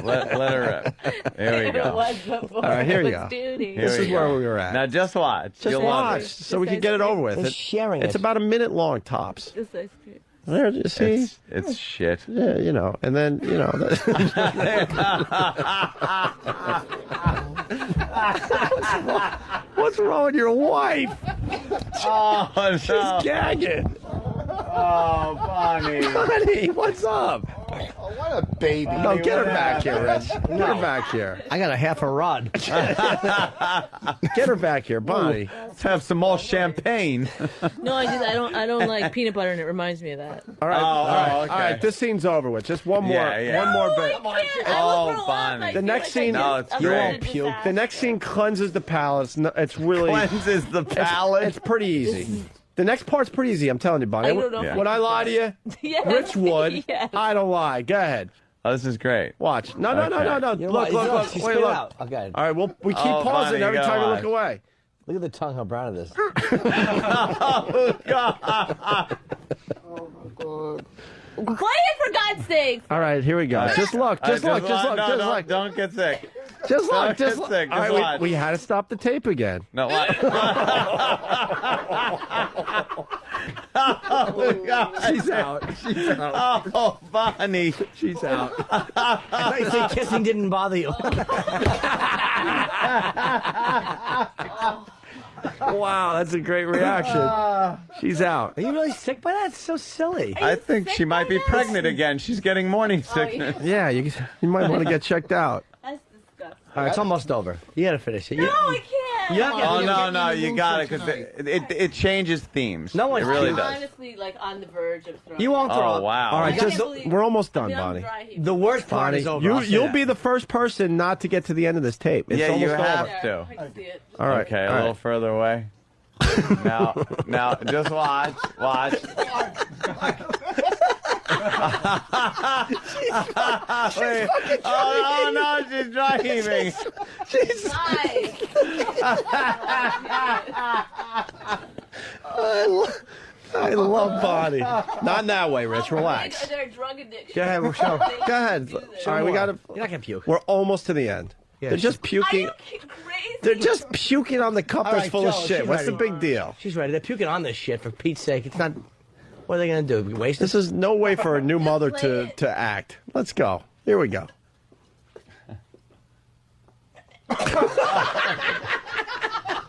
Let her rip. Here we It go. was before. All right, here it you was go. duty. Here This we is go. where we were at. Now just watch. Just You'll love watch it. so we can get it over with. It's sharing It's it. about a minute long tops. Just ice cream. There, you see? It's shit. Yeah, and then, what's wrong with your wife? Oh no! She's gagging. Oh, Bonnie. Honey, what's up? Oh, what a baby. No, get her back here, Rich. Get her back here. I got a half a rod. Get her back here, Bonnie. Let's have some more champagne. No, I don't like peanut butter, and it reminds me of that. All right, Oh, all right, okay. all right. This scene's over with. Just one more, Yeah. one more bit. Oh, Bonnie. The next scene, No, it's I'm great. ready You to won't disaster. The next scene cleanses the palate. It's really Cleanses the palate. It's pretty easy. The next part's pretty easy. I'm telling you, Bonnie. I don't know if Would I I can lie to you? Yes. Rich would. Yes. I don't lie. Go ahead. Oh, this is great. Watch. No. Look. She Wait, spit look. out. Okay. All right, we keep Oh, pausing Bonnie, every you time you gotta look away. Look at the tongue, how brown it is. Play it for God's sake. All right, here we go. Just look. Just look. Don't get sick. Just look. Don't Just get look. sick. All Just right, watch. we had to stop the tape again. No, what? Oh, God. She's out. She's out. Oh, Bonnie. She's out. I thought you said kissing didn't bother you. Wow, that's a great reaction. She's out. Are you really sick by that? It's so silly. I think she might be pregnant again. She's getting morning sickness. Yeah, you might want to get checked out. That's disgusting. All right, it's almost over. You got to finish it. No, I can't. Oh, no, you got it, because it changes themes. No one It really I'm does. honestly like on the verge of throwing. You won't throw Oh, up. wow. All right, I can't just believe- we're almost done, I mean, I'm Bonnie. dry here. The worst part Bonnie, is over. I'll say you'll that. be the first person not to get to the end of this tape. It's Yeah, you almost have over. Yeah, to. I can see it. All right. Okay, all a little right. further away. Now, just watch. Wait. Oh, no, she's dry heaving. Why? I love Bonnie. Not in that way, Rich. Relax. They're a drug addiction. Go ahead. Go ahead. All right, we got to. You're not going to puke. We're almost to the end. Yeah, They're just Are puking. you crazy? They're just puking on the cup All that's right, full of Joe, shit. she's What's the ready. big deal? She's ready. They're puking on this shit, for Pete's sake. It's not... What are they going to do? Waste This it? is no way for a new mother play to, it. to act. Let's go. Here we go.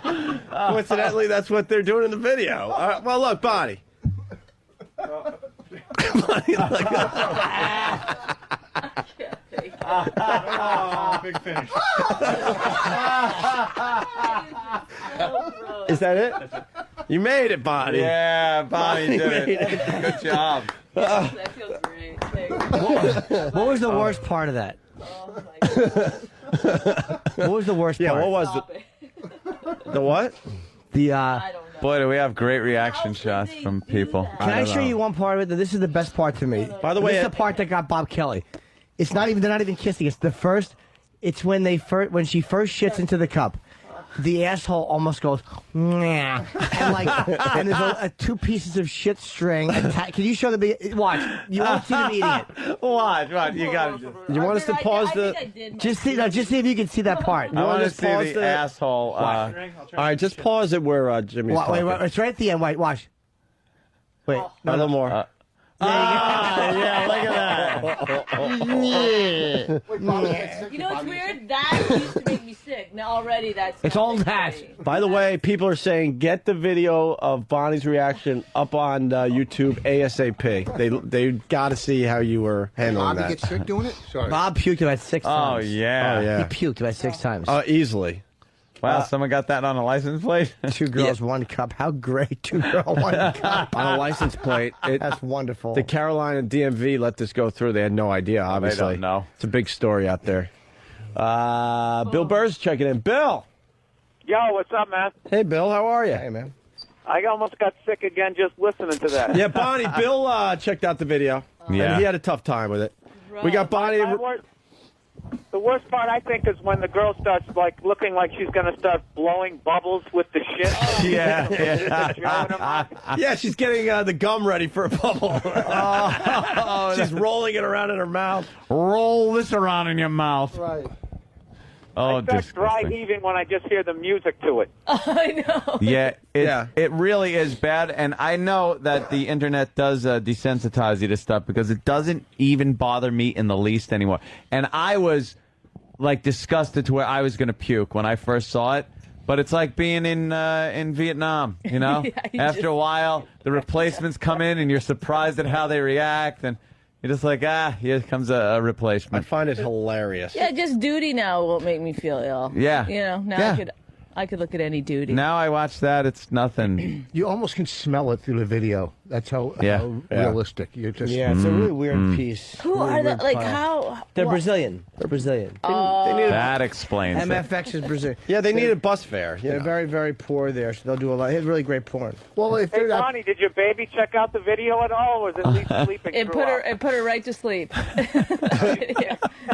Coincidentally, that's what they're doing in the video. Well, look, Bonnie. Bonnie, look. Big finish. Is that it? You made it, Bonnie. Yeah, Bonnie did made it. Good job. That feels great. Thanks. What was the worst part of that? Oh my God. What was the worst Yeah, part? what was Stop it. the what? The, I don't know. Boy, do we have great reaction shots from people. Can I show you one part of it? This is the best part to me. By the way, this is the part that got Bob Kelly. It's not even. They're not even kissing. It's the first. It's when when she first shits into the cup. The asshole almost goes, "Nyah." And there's two pieces of shit string. Can you show the big? Watch. You won't see them eating it. Watch. You got it. You want us to pause I think I did Just see if you can see that part. I want to just see pause the the- asshole. All right, just pause it where Jimmy's Wait, talking. it's right at the end. Wait, watch. Wait. A little more. Yeah, look at that. You know what's weird? That used to make me sick. Now already that's. It's not old making hat. me. By the way, people are saying get the video of Bonnie's reaction up on YouTube ASAP. They got to see how you were handling Bobby that. gets sick doing it? Sorry. Bob puked about 6 Oh, times. yeah. Oh, yeah. He puked about 6 times. Easily. Wow, someone got that on a license plate? 2 girls, 1 cup. How great. 2 girls, 1 cup. On a license plate. That's wonderful. The Carolina DMV let this go through. They had no idea, obviously. don't know. It's a big story out there. Bill Burr's checking in. Bill! Yo, what's up, man? Hey, Bill, how are you? Hey, man. I almost got sick again just listening to that. Yeah, Bonnie, Bill checked out the video. Yeah. And he had a tough time with it. We got Bonnie. The worst part, I think, is when the girl starts looking like she's going to start blowing bubbles with the shit. Yeah. Yeah, she's getting the gum ready for a bubble. She's rolling it around in her mouth. Roll this around in your mouth. Right. Oh, I start dry disgusting. heaving when I just hear the music to it. I know. Yeah, Yeah. It really is bad, and I know that the internet does desensitize you to stuff because it doesn't even bother me in the least anymore. And I was like disgusted to where I was going to puke when I first saw it. But it's like being in Vietnam, you know. Yeah, After a while, the replacements come in, and you're surprised at how they react, and you're just like, here comes a replacement. I find it hilarious. Yeah, just duty now won't make me feel ill. Yeah. You know, now Yeah. I could. I could look at any dude. Now I watch that. It's nothing. You almost can smell it through the video. That's how realistic. You're just it's a really weird piece. Who Really are they? weird Like pile. how? They're Brazilian. They're Brazilian. That explains it. MFX is Brazilian. Yeah, they need a bus fare. You They're know. very, very poor there, so they'll do a lot. They have really great porn. well, if Hey, they're not, Bonnie, did your baby check out the video at all, or was it at least sleeping It put throughout? her. It put her right to sleep.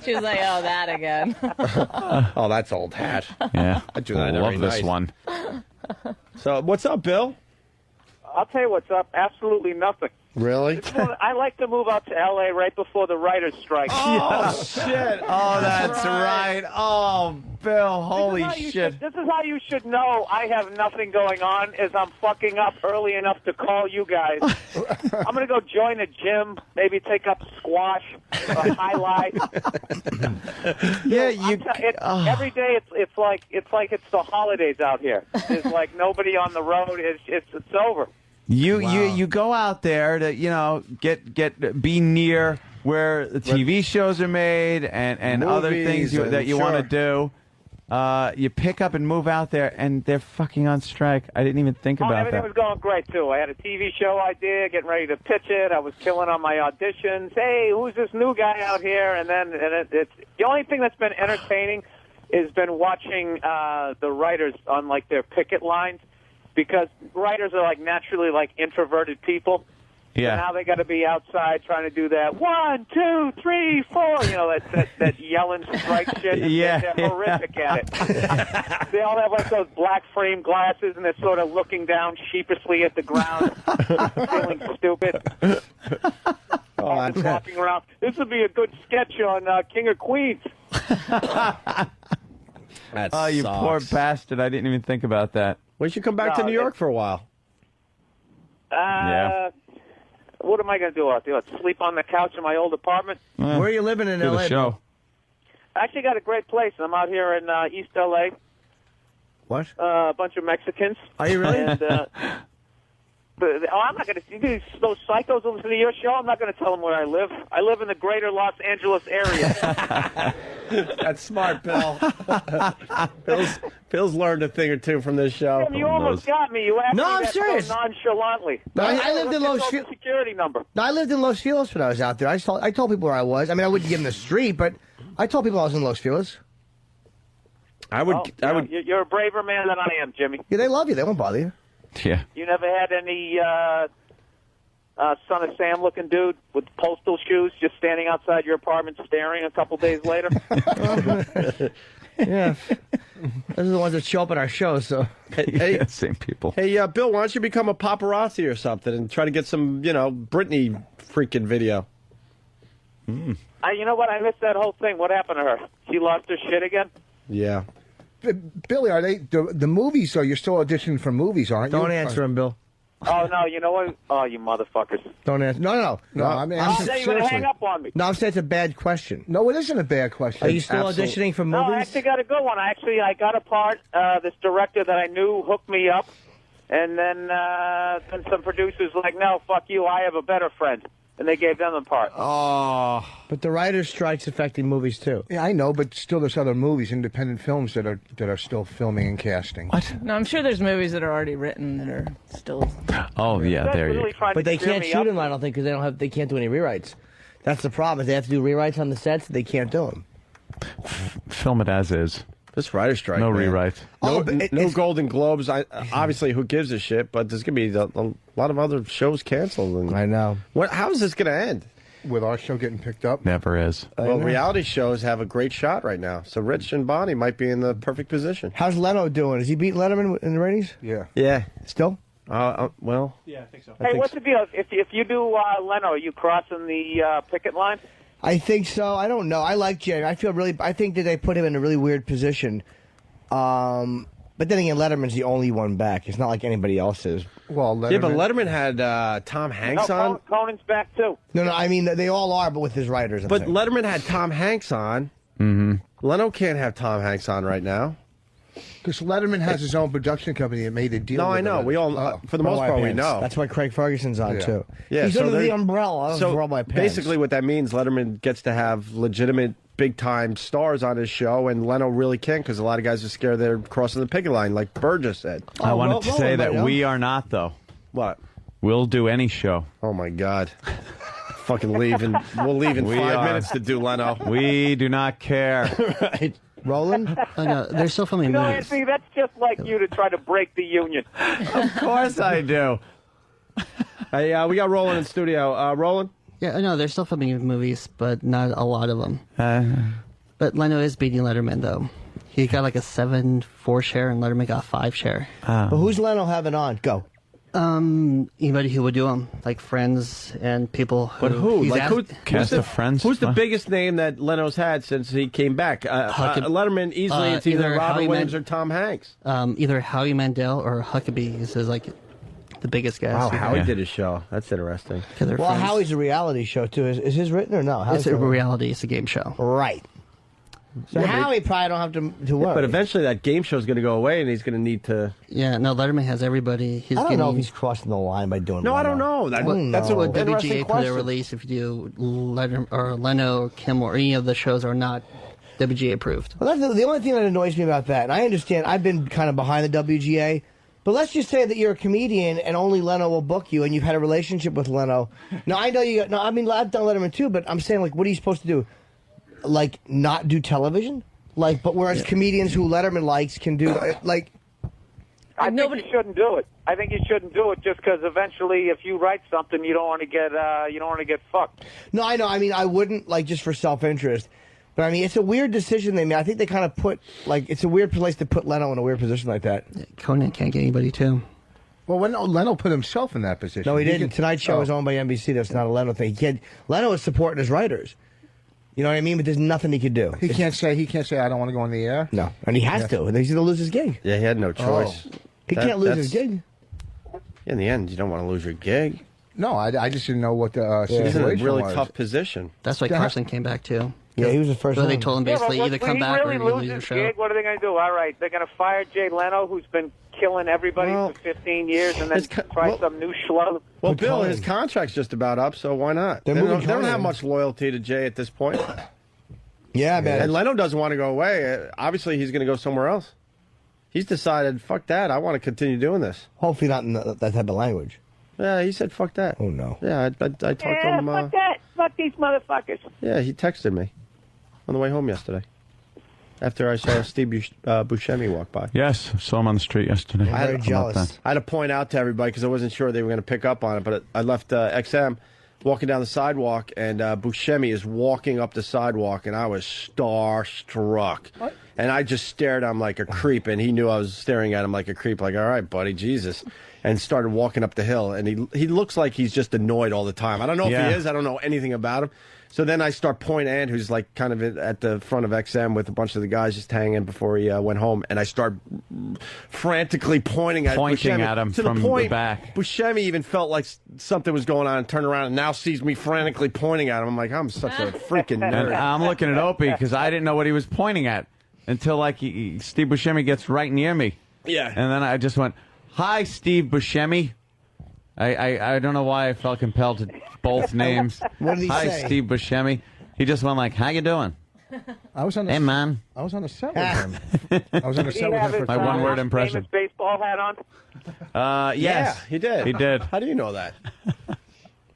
She was like, "Oh, that again." Oh, that's old hat. Yeah. I do that love every this night. one. So, what's up, Bill? I'll tell you what's up. Absolutely nothing. Really? I like to move out to L.A. right before the writers' strike. Oh, shit. Oh, that's right. Oh, Bill, holy shit. This is how you should know I have nothing going on, is I'm fucking up early enough to call you guys. I'm going to go join a gym, maybe take up squash, highlight. Yeah, Every day it's like it's the holidays out here. There's like nobody on the road. It's over. You go out there to be near where the TV shows are made and other things Movies that you want to sure. do. You pick up and move out there, and they're fucking on strike. I didn't even think about Everything that. was going great too. I had a TV show idea, getting ready to pitch it. I was killing on my auditions. Hey, who's this new guy out here? And it's the only thing that's been entertaining has been watching the writers on like their picket lines. Because writers are like naturally like introverted people. Yeah. So now they got to be outside trying to do that 1, 2, 3, 4. You know that yelling strike shit. And Yeah. they're horrific at it. They all have like those black frame glasses, and they're sort of looking down sheepishly at the ground, feeling stupid. Walking around. This would be a good sketch on King of Queens. That Oh, you sucks. poor bastard. I didn't even think about that. We should come back to No, New York for a while. Yeah. What am I going to do out there? Sleep on the couch in my old apartment? Where are you living in Do L.A.? the show. I actually got a great place. I'm out here in East L.A. What? A bunch of Mexicans. Are you really? And, I'm not going to. Those psychos who listen to your show, I'm not going to tell them where I live. I live in the greater Los Angeles area. That's smart, Bill. Phil's learned a thing or two from this show. You almost got me. You asked No, me I'm that serious. so nonchalantly. No, I lived in Los Social Feliz. security number. No, I lived in Los Feliz when I was out there. I told people where I was. I mean, I wouldn't give them the street, but I told people I was in Los Feliz. I would. You're a braver man than I am, Jimmy. Yeah, they love you. They won't bother you. Yeah. You never had any Son of Sam looking dude with postal shoes just standing outside your apartment staring a couple days later? Yeah. Those are the ones that show up at our show, so. Hey, Same people. hey, Bill, why don't you become a paparazzi or something and try to get some, Britney freaking video? You know what? I missed that whole thing. What happened to her? She lost her shit again? Yeah. Billy, are they the movies? So you're still auditioning for movies, aren't you? Don't answer him, Bill. Oh, no, you know what? Oh, you motherfuckers. Don't answer. No. No, I mean, Oh, now you're going to hang up on me. No, I'm saying it's a bad question. No, it isn't a bad question. Are you still auditioning for No, I movies? actually got a good one. I got a part. This director that I knew hooked me up. And then some producers were like, no, fuck you, I have a better friend. And they gave them the part. Oh. But the writer's strike's affecting movies, too. Yeah, I know, but still, there's other movies, independent films that are still filming and casting. What? No, I'm sure there's movies that are already written that are still. Oh, yeah, That's there you really go. trying But to they cheer can't me shoot up. them, I don't think, because they can't do any rewrites. That's the problem. Is they have to do rewrites on the sets, they can't do them. Film it as is. This writer strike. No man. rewrite. No, but no it's- Golden Globes. Obviously, who gives a shit? But there's going to be a lot of other shows canceled. And I know. how is this going to end? With our show getting picked up. Never is. Well, reality shows have a great shot right now. So Rich and Bonnie might be in the perfect position. How's Leno doing? Is he beating Letterman in the ratings? Yeah. Yeah. Still? Well. Yeah, I think so. Hey, what's the deal? If you do Leno, are you crossing the picket line? I think so. I don't know. I like Jay. I think that they put him in a really weird position. But then again, Letterman's the only one back. It's not like anybody else is. Well, Letterman, Yeah, but Letterman had Tom Hanks No, on. Conan's back too. No, I mean, they all are, but with his writers. I'm But saying. Letterman had Tom Hanks on. Mm-hmm. Leno can't have Tom Hanks on right now. Because Letterman has his own production company that made a deal. No, with I know. the We all, for the most part, we know. That's why Craig Ferguson's on too. Yeah, He's under the umbrella of So Worldwide Pants. basically, what that means, Letterman gets to have legitimate big-time stars on his show, and Leno really can't because a lot of guys are scared they're crossing the picket line, like Burgess said. I wanted to say that we are not, though. What? We'll do any show. Oh my God. Fucking leave, and we'll leave in 5 minutes to do Leno. We do not care. Right. Roland? Oh, no, they're still filming movies. Anthony, that's just like you to try to break the union. Of course I do. Hey, we got Roland in studio. Roland? Yeah, no, they're still filming movies, but not a lot of them. But Leno is beating Letterman, though. He got like a 7-4 share, and Letterman got a 5 share. But who's Leno having on? Go. Anybody who would do them, like friends and people. But who? he's Like asked- who? Cast of friends? Who's the What? biggest name that Leno's had since he came back? Letterman easily. It's either either Robin Howie Williams or Tom Hanks. Either Howie Mandel or Huckabee is like the biggest guys. Wow, Howie did his show. That's interesting. 'Cause they're Well, friends. Howie's a reality show too. Is his written or no? Howie's It's a reality. It's a game show. Right. So Yeah, but Howie probably don't have to worry. But eventually that game show is going to go away, and he's going to need to. Yeah, no, Letterman has everybody. He's I don't getting, know if he's crossing the line by doing. No, I don't know. I don't That's know. an WGA interesting put a question. release if you do Letterman or Leno or Kim or any of the shows are not WGA approved. Well, that's the only thing that annoys me about that. And I understand. I've been kind of behind the WGA. But let's just say that you're a comedian and only Leno will book you, and you've had a relationship with Leno. Now I know you. No, I mean I've done Letterman too, but I'm saying like, what are you supposed to do? Like not do television? Like, but whereas comedians who Letterman likes can do like. I think you shouldn't do it. I think you shouldn't do it just because eventually, if you write something, you don't want to get fucked. No, I know. I mean, I wouldn't like just for self-interest. But I mean, it's a weird decision they made. I think they kind of put like it's a weird place to put Leno in a weird position like that. Conan can't get anybody too. Well, when Leno put himself in that position. No, he didn't. Tonight's show is owned by NBC. That's not a Leno thing. He can't. Leno is supporting his writers. You know what I mean? But there's nothing he could do. He can't say I don't want to go on the air. No, and he has to. And he's going to lose his gig. Yeah, he had no choice. He can't lose his gig. In the end, you don't want to lose your gig. No, I just didn't know what the He's in a situation really was. tough position. That's why Carson came back too. Yeah, he was the first So one. they told him basically either come back or really you lose lose your his show. gig, what are they going to do? All right, they're going to fire Jay Leno, who's been killing everybody for 15 years, and then try some new schlub. Well, Bill, his contract's just about up, so why not? They don't have much loyalty to Jay at this point. Yeah, man. And Leno doesn't want to go away. Obviously, he's going to go somewhere else. He's decided, fuck that. I want to continue doing this. Hopefully not in that type of language. Yeah, he said, fuck that. Oh, no. Yeah, I talked to him. Fuck that. Fuck these motherfuckers. Yeah, he texted me on the way home yesterday. After I saw Steve Buscemi walk by. Yes, saw him on the street yesterday. I'm very jealous. I had to point out to everybody because I wasn't sure they were going to pick up on it, but I left XM walking down the sidewalk, and Buscemi is walking up the sidewalk, and I was starstruck. What? And I just stared at him like a creep, and he knew I was staring at him like a creep, like, all right, buddy, Jesus. And started walking up the hill, and he looks like he's just annoyed all the time. I don't know if he is. I don't know anything about him. So then I start pointing at who's like kind of at the front of XM with a bunch of the guys just hanging before he went home, and I start frantically pointing at him to from the point the back. Buscemi even felt like something was going on and turned around and now sees me frantically pointing at him. I'm like, I'm such a freaking And nerd. I'm looking at Opie because I didn't know what he was pointing at until like Steve Buscemi gets right near me. Yeah. And then I just went, "Hi, Steve Buscemi." I don't know why I felt compelled to both names. What did he Hi, say? Steve Buscemi. He just went like, "How you doing?" I was on the Hey, man. I was on the set with him. I was on the set with him for My one-word impression. Famous baseball hat on. Yes, he did. He did. How do you know that?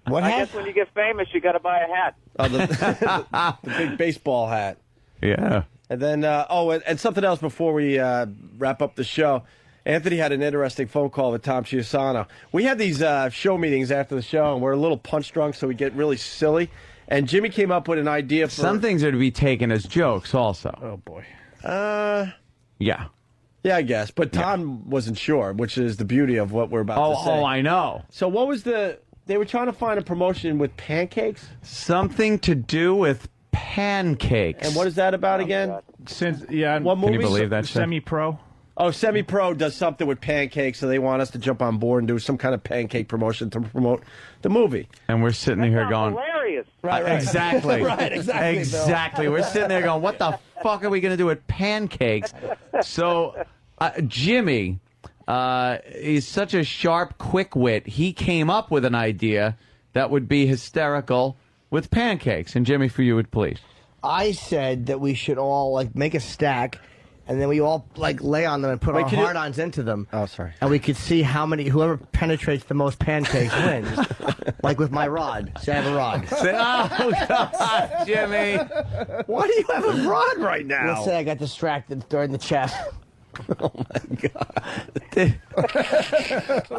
What I hat? guess when you get famous, you got to buy a hat. Oh, the big baseball hat. Yeah. And then, and something else before we wrap up the show. Anthony had an interesting phone call with Tom Chiusano. We had these show meetings after the show, and we're a little punch drunk, so we get really silly. And Jimmy came up with an idea for... Some things are to be taken as jokes also. Oh, boy. Yeah. Yeah, I guess. But Tom wasn't sure, which is the beauty of what we're about to say. Oh, I know. So what was the... They were trying to find a promotion with pancakes? Something to do with pancakes. And what is that about again? What movie? Can you believe that shit? Semi-pro. Oh, Semi-Pro does something with pancakes, so they want us to jump on board and do some kind of pancake promotion to promote the movie. And we're sitting here going... Hilarious. Right. Exactly. Right, exactly, Bill. Exactly. We're sitting there going, what the fuck are we going to do with pancakes? So Jimmy, he's such a sharp, quick wit. He came up with an idea that would be hysterical with pancakes. And Jimmy, for you, would please. I said that we should all like make a stack, and then we all like lay on them and put our hard-ons into them. Oh, sorry. And we could see how many, whoever penetrates the most pancakes wins. Like with my rod. Say I have a rod. Oh, God, Jimmy. Why do you have a rod right now? Let's say I got distracted during the chat. Oh, my God.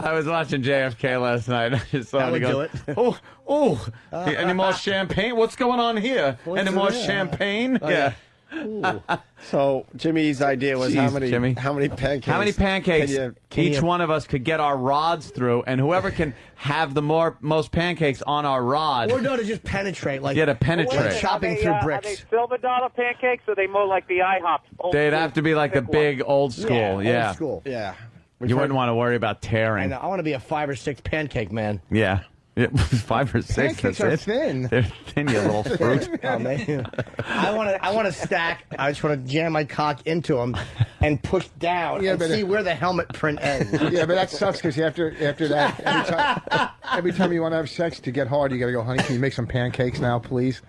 I was watching JFK last night. I just saw That would do it. Any more champagne? What's going on here? Any more champagne? Yeah. So Jimmy's idea was Jeez, how many Jimmy. how many pancakes? How many pancakes each one of us could get our rods through, and whoever can have the most pancakes on our rod. Or no, to just penetrate. Like, to penetrate. Like chopping through bricks. Are they silver dollar pancakes, or are they more like the IHOP? They'd have to be like the big old school. Yeah. Old school. Yeah. You wouldn't want to worry about I tearing. know. I want to be a 5 or 6 pancake man. Yeah. 5 or 6. Pancakes That's are it. thin. They're thin, you little fruit. Oh, man. I want to stack. I just want to jam my cock into them and push down and see where the helmet print ends. Yeah, but that sucks because after that, every time you want to have sex to get hard, you got to go, honey, can you make some pancakes now, please?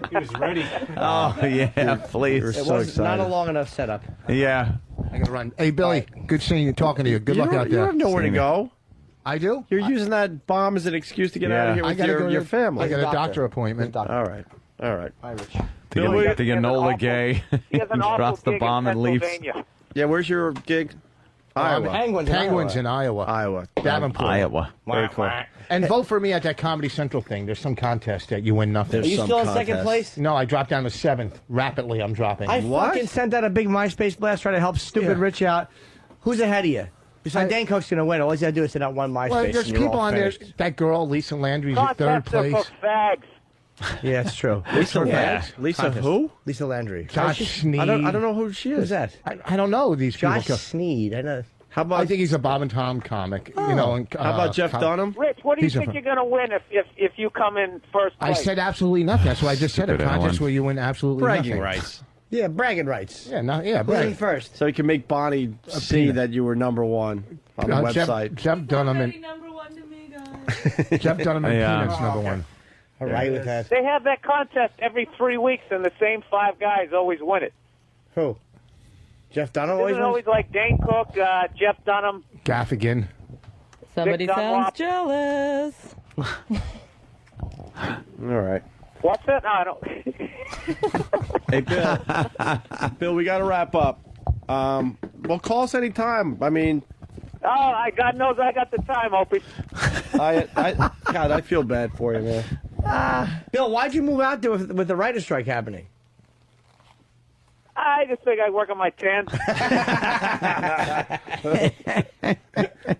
He was ready. Oh, yeah, please. It was not a long enough setup. Yeah. I got to run. Hey, Billy, good seeing you, talking to you. Good luck out You there. have nowhere to go. I do? You're using that bomb as an excuse to get out of here I with gotta go your to- family. I got a doctor appointment. All right. All right. Hi, Rich. To get Enola Gay. He has an drops awful the gig bomb in and leaves. Pennsylvania. Yeah, where's your gig? Iowa. Penguins in Iowa. Iowa. Davenport. Iowa. Very cool. And vote for me at that Comedy Central thing. There's some contest that you win nothing. Are you still in second place? No, I dropped down to 7th. Rapidly, I'm dropping. I fucking sent out a big MySpace blast trying to help stupid Rich out. Who's ahead of you? Besides, Dan Cook's going to win. All you got to do is send out one MySpace. Well, there's and you're people all on there. finished. That girl, Lisa Landry's at 3rd Contest are place. for fags. Yeah, it's true. Lisa who? Lisa Landry. Josh Sneed. I don't know who she is. Who's that? I don't know these Josh people. Sneed. I know. How about I think he's a Bob and Tom comic. You know. And, how about Jeff Dunham? Rich, what do you He's a think fr- you're going to win if you come in first I place? said absolutely nothing. That's what I just said. A Stupid contest Ellen. where you win absolutely Bragging nothing. rights. Yeah, bragging rights. Yeah, Who's in brag. first? So you can make Bonnie see peanut. that you were number one on the website. Jeff Dunham and Number one to me, guys. Jeff Dunham and Yeah. Peanuts #1. All right with that. They have that contest every 3 weeks, and the same 5 guys always win it. Who? Jeff Dunham always Isn't it always wins? like Dane Cook, Jeff Dunham? Gaffigan. Somebody Dick sounds Dunlop. jealous. All right. What's that? No, I don't. Hey, Bill. Bill, we got to wrap up. Well, call us anytime. I mean, God knows I got the time, Opie. God, I feel bad for you, man. Bill, why'd you move out there with the writer's strike happening? I just think I work on my tan.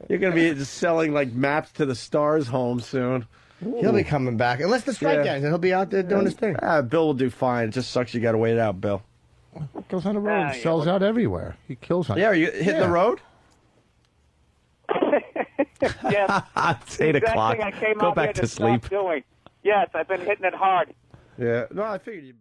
You're going to be just selling like maps to the stars home soon. He'll be coming back. Unless the strike Yeah. ends, and he'll be out there doing his thing. Bill will do fine. It just sucks you got to wait it out, Bill. Goes on the road. Sells out everywhere. He kills on Yeah, are you hitting the road? Yes. It's 8 o'clock. Exactly, I came Go out here back to stop sleep. Doing. Yes, I've been hitting it hard. Yeah. No, I figured you...